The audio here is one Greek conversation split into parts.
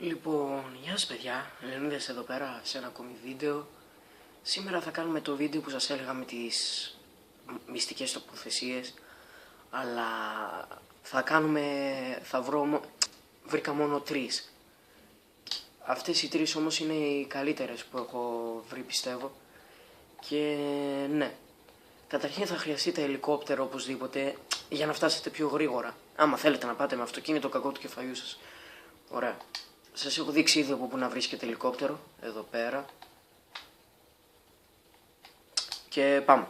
Λοιπόν, γεια σας παιδιά, Λεωνίδας εδώ πέρα σε ένα ακόμη βίντεο. Σήμερα θα κάνουμε το βίντεο που σας έλεγα με τις μυστικές τοποθεσίες. Αλλά βρήκα μόνο τρεις. Αυτές οι τρεις όμως είναι οι καλύτερες που έχω βρει, πιστεύω. Και ναι, καταρχήν θα χρειαστείτε ελικόπτερο οπωσδήποτε για να φτάσετε πιο γρήγορα. Άμα θέλετε να πάτε με αυτοκίνητο, κακό του κεφαλιού σας. Ωραία. Σας έχω δείξει ήδη από που να βρίσκεται ελικόπτερο, εδώ πέρα. Και πάμε.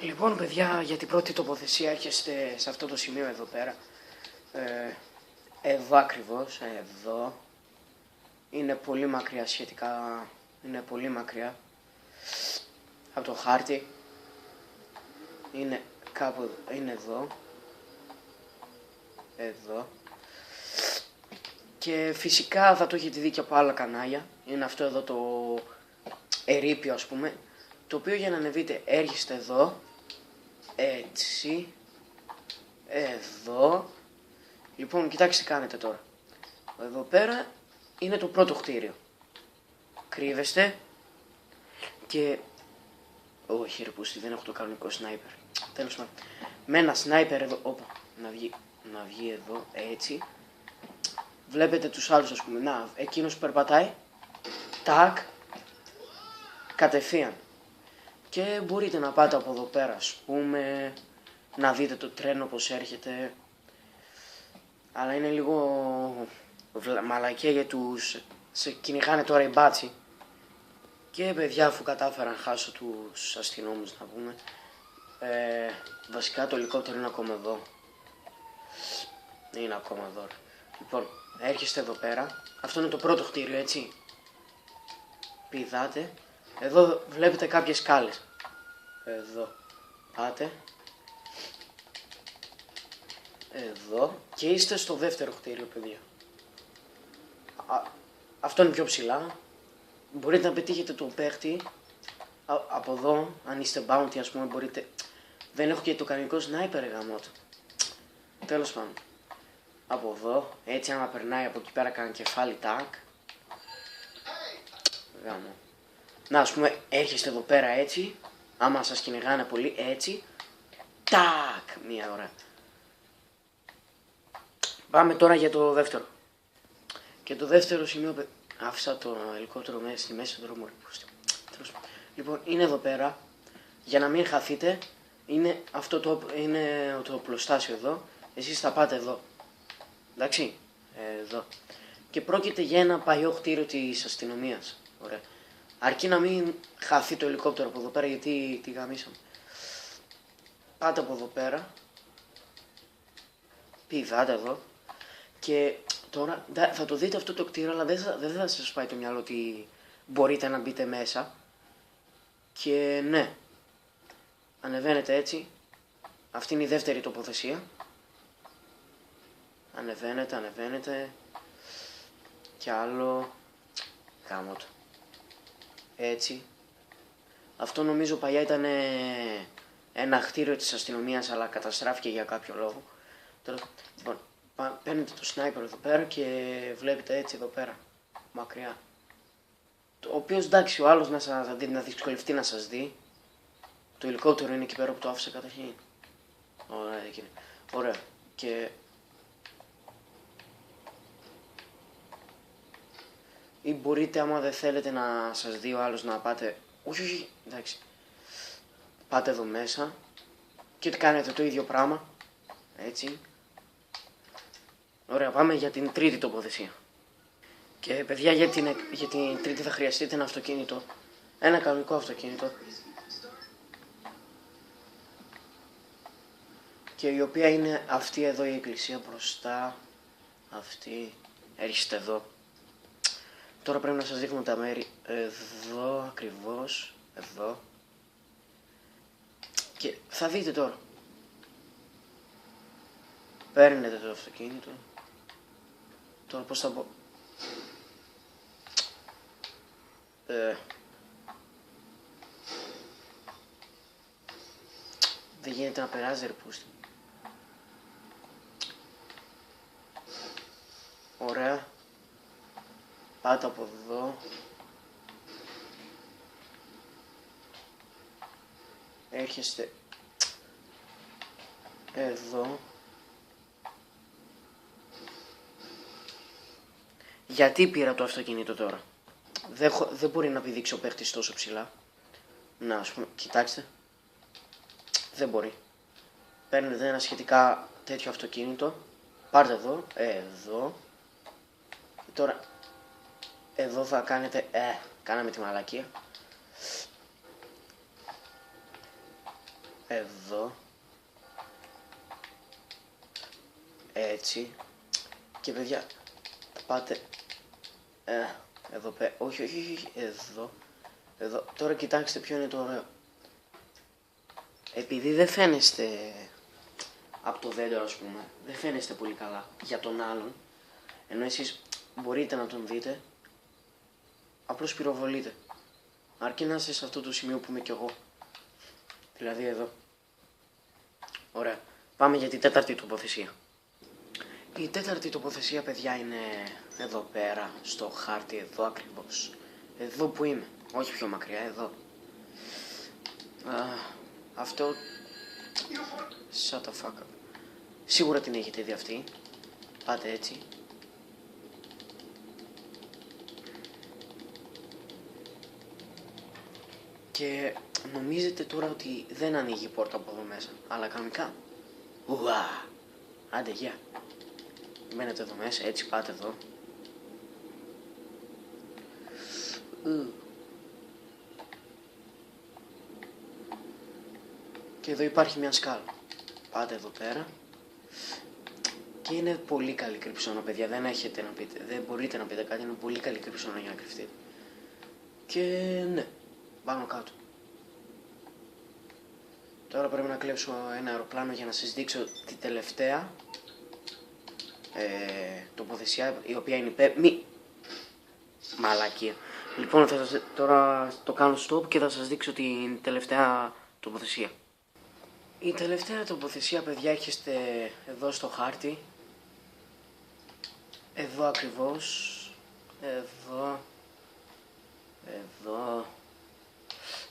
Λοιπόν παιδιά, για την πρώτη τοποθεσία έρχεστε σε αυτό το σημείο εδώ πέρα. Εδώ ακριβώς, εδώ. Είναι πολύ μακριά σχετικά, είναι πολύ μακριά από το χάρτη. Είναι κάπου, είναι εδώ. Εδώ. Και φυσικά θα το έχετε δει και από άλλα κανάλια. Είναι αυτό εδώ το ερείπιο, ας πούμε. Το οποίο για να ανεβείτε έρχεστε εδώ. Έτσι. Εδώ. Λοιπόν, κοιτάξτε τι κάνετε τώρα. Εδώ πέρα είναι το πρώτο κτίριο. Κρύβεστε. Και... όχι ρε πούστη, δεν έχω το κανονικό σνάιπερ. Τέλος πάντων. Με ένα σνάιπερ εδώ. Όπα, να βγει εδώ, έτσι. Βλέπετε τους άλλους, ας πούμε. Να, εκείνος που περπατάει. Τάκ. Κατευθείαν. Και μπορείτε να πάτε από εδώ πέρα, ας πούμε. Να δείτε το τρένο πως έρχεται. Αλλά είναι λίγο μαλακία για τους... σε κυνηγάνε τώρα οι μπάτσοι. Και παιδιά, αφού κατάφερα να χάσω τους αστυνόμους, να πούμε. Βασικά το ελικόπτερο είναι ακόμα εδώ. Είναι ακόμα εδώ. Λοιπόν, έρχεστε εδώ πέρα. Αυτό είναι το πρώτο κτίριο, έτσι. Πηδάτε. Εδώ βλέπετε κάποιες σκάλες. Εδώ. Πάτε. Εδώ. Και είστε στο δεύτερο κτίριο, παιδιά. Αυτό είναι πιο ψηλά. Μπορείτε να πετύχετε τον παίχτη. Από εδώ, αν είστε bounty, ας πούμε, μπορείτε... Δεν έχω και το κανονικό sniper, γαμώτο. Τέλος πάντων. Από εδώ, έτσι άμα περνάει από εκεί πέρα κανένα κεφάλι, τάκ. Γάμο. Να, ας πούμε, έρχεστε εδώ πέρα έτσι. Άμα σας κυνηγάνε πολύ, έτσι. Τάκ, μία ώρα. Πάμε τώρα για το δεύτερο. Και το δεύτερο σημείο... άφησα το ελικόπτερο μέσα στη μέση του δρόμου. Λοιπόν, είναι εδώ πέρα. Για να μην χαθείτε, είναι αυτό είναι το πλωστάσιο εδώ. Εσείς θα πάτε εδώ. Εντάξει, εδώ. Και πρόκειται για ένα παλιό κτίριο της αστυνομίας. Ωραία. Αρκεί να μην χαθεί το ελικόπτερο από εδώ πέρα, γιατί τη γαμίσαμε. Πάτε από εδώ πέρα. Πηδάτε εδώ. Και τώρα θα το δείτε αυτό το κτίριο, αλλά δεν θα σας πάει το μυαλό ότι μπορείτε να μπείτε μέσα. Και ναι. Ανεβαίνετε έτσι. Αυτή είναι η δεύτερη τοποθεσία. Ανεβαίνετε. Κι άλλο. Γάμο το. Έτσι. Αυτό νομίζω παλιά ήταν ένα κτίριο της αστυνομίας, αλλά καταστράφηκε για κάποιο λόγο. Τώρα, λοιπόν, παίρνετε το σνάιπερ εδώ πέρα και βλέπετε έτσι εδώ πέρα. Μακριά. Ο οποίος, εντάξει, ο άλλος να δυσκολευτεί να σας δει. Το ελικόπτερο είναι εκεί πέρα που το άφησα καταρχήν. Ωραία, εκεί είναι. Ωραία. Και... ή μπορείτε, άμα δεν θέλετε να σας δει ο άλλος, να πάτε... όχι, εντάξει. Πάτε εδώ μέσα και κάνετε το ίδιο πράγμα. Έτσι. Ωραία, πάμε για την τρίτη τοποθεσία. Και παιδιά, για την τρίτη θα χρειαστείτε ένα αυτοκίνητο. Ένα κανονικό αυτοκίνητο. Και η οποία είναι αυτή εδώ η εκκλησία μπροστά. Αυτή. Έρχεστε εδώ. Τώρα πρέπει να σας δείχνω τα μέρη. Εδώ ακριβώς. Εδώ. Και θα δείτε τώρα. Παίρνετε το αυτοκίνητο. Τώρα πώς θα πω... δεν γίνεται να περάζει, ρε πούστη. Ωραία. Πάτε από εδώ. Έρχεστε εδώ. Γιατί πήρα το αυτοκίνητο τώρα? Δεν μπορεί να πηδήξει ο παίχτης τόσο ψηλά. Να, ας πούμε, κοιτάξτε. Δεν μπορεί. Παίρνετε ένα σχετικά τέτοιο αυτοκίνητο. Πάρτε εδώ. Εδώ. Τώρα, εδώ θα κάνετε... κάναμε τη μαλακία. Εδώ. Έτσι. Και παιδιά, πάτε... εδώ πέρα. Όχι. Εδώ. Εδώ. Τώρα κοιτάξτε ποιο είναι το ωραίο. Επειδή δεν φαίνεστε από το δέντρο, ας πούμε, δεν φαίνεστε πολύ καλά για τον άλλον, ενώ εσείς μπορείτε να τον δείτε, απλώς πυροβολείτε. Αρκεί να είστε σε αυτό το σημείο που είμαι κι εγώ. Δηλαδή εδώ. Ωραία. Πάμε για την τέταρτη τοποθεσία. Η τέταρτη τοποθεσία, παιδιά, είναι εδώ πέρα, στο χάρτη, εδώ ακριβώς. Εδώ που είμαι. Όχι πιο μακριά, εδώ. Αυτό... Shut the fuck up. Σίγουρα την έχετε δει αυτή. Πάτε έτσι. Και νομίζετε τώρα ότι δεν ανοίγει η πόρτα από εδώ μέσα. Αλλά κανονικά. Ουα! Άντε, γεια. Μένετε εδώ μέσα, έτσι πάτε εδώ. Και εδώ υπάρχει μια σκάλα. Πάτε εδώ πέρα. Και είναι πολύ καλή κρυψώνα, παιδιά. Δεν έχετε να πείτε. Δεν μπορείτε να πείτε κάτι. Είναι πολύ καλή κρυψώνα για να κρυφτείτε. Και ναι. Πάνω κάτω. Τώρα πρέπει να κλέψω ένα αεροπλάνο για να σας δείξω τη τελευταία τοποθεσία, η οποία είναι μαλακία. Λοιπόν, τώρα το κάνω stop και θα σας δείξω την τελευταία τοποθεσία. Η τελευταία τοποθεσία, παιδιά, έρχεστε εδώ στο χάρτη. Εδώ ακριβώς. Εδώ. Εδώ.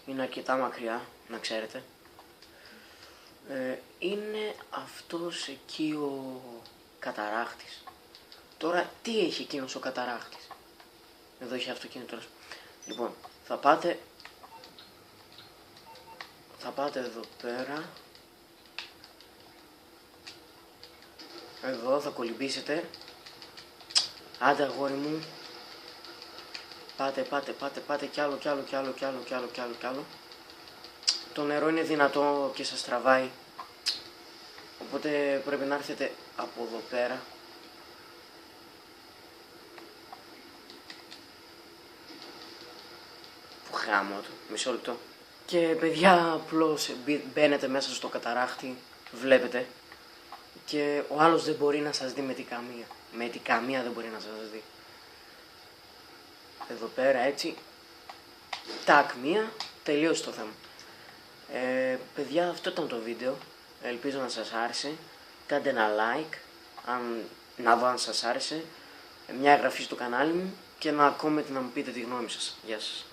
Είναι αρκετά μακριά, να ξέρετε. Είναι αυτός εκεί ο καταράχτης. Τώρα, τι έχει εκείνος ο καταράχτης? Εδώ έχει αυτοκίνητο. Λοιπόν, θα πάτε εδώ πέρα. Εδώ θα κολυμπήσετε. Άντε, αγόρι μου. Πάτε κι άλλο. Το νερό είναι δυνατό και σας τραβάει. Οπότε πρέπει να έρθετε από εδώ πέρα. Που χάμω το. Μισό λεπτό. Και παιδιά, απλώς μπαίνετε μέσα στο καταράχτη. Βλέπετε. Και ο άλλος δεν μπορεί να σας δει με την καμία. Με την καμία δεν μπορεί να σας δει. Εδώ πέρα έτσι. Τάκ, μία. Τελείωσε το θέμα. Παιδιά, αυτό ήταν το βίντεο. Ελπίζω να σας άρεσε. Κάντε ένα like, να δω αν σας άρεσε. Μια εγγραφή στο κανάλι μου και ένα comment να μου πείτε τη γνώμη σας. Γεια σας.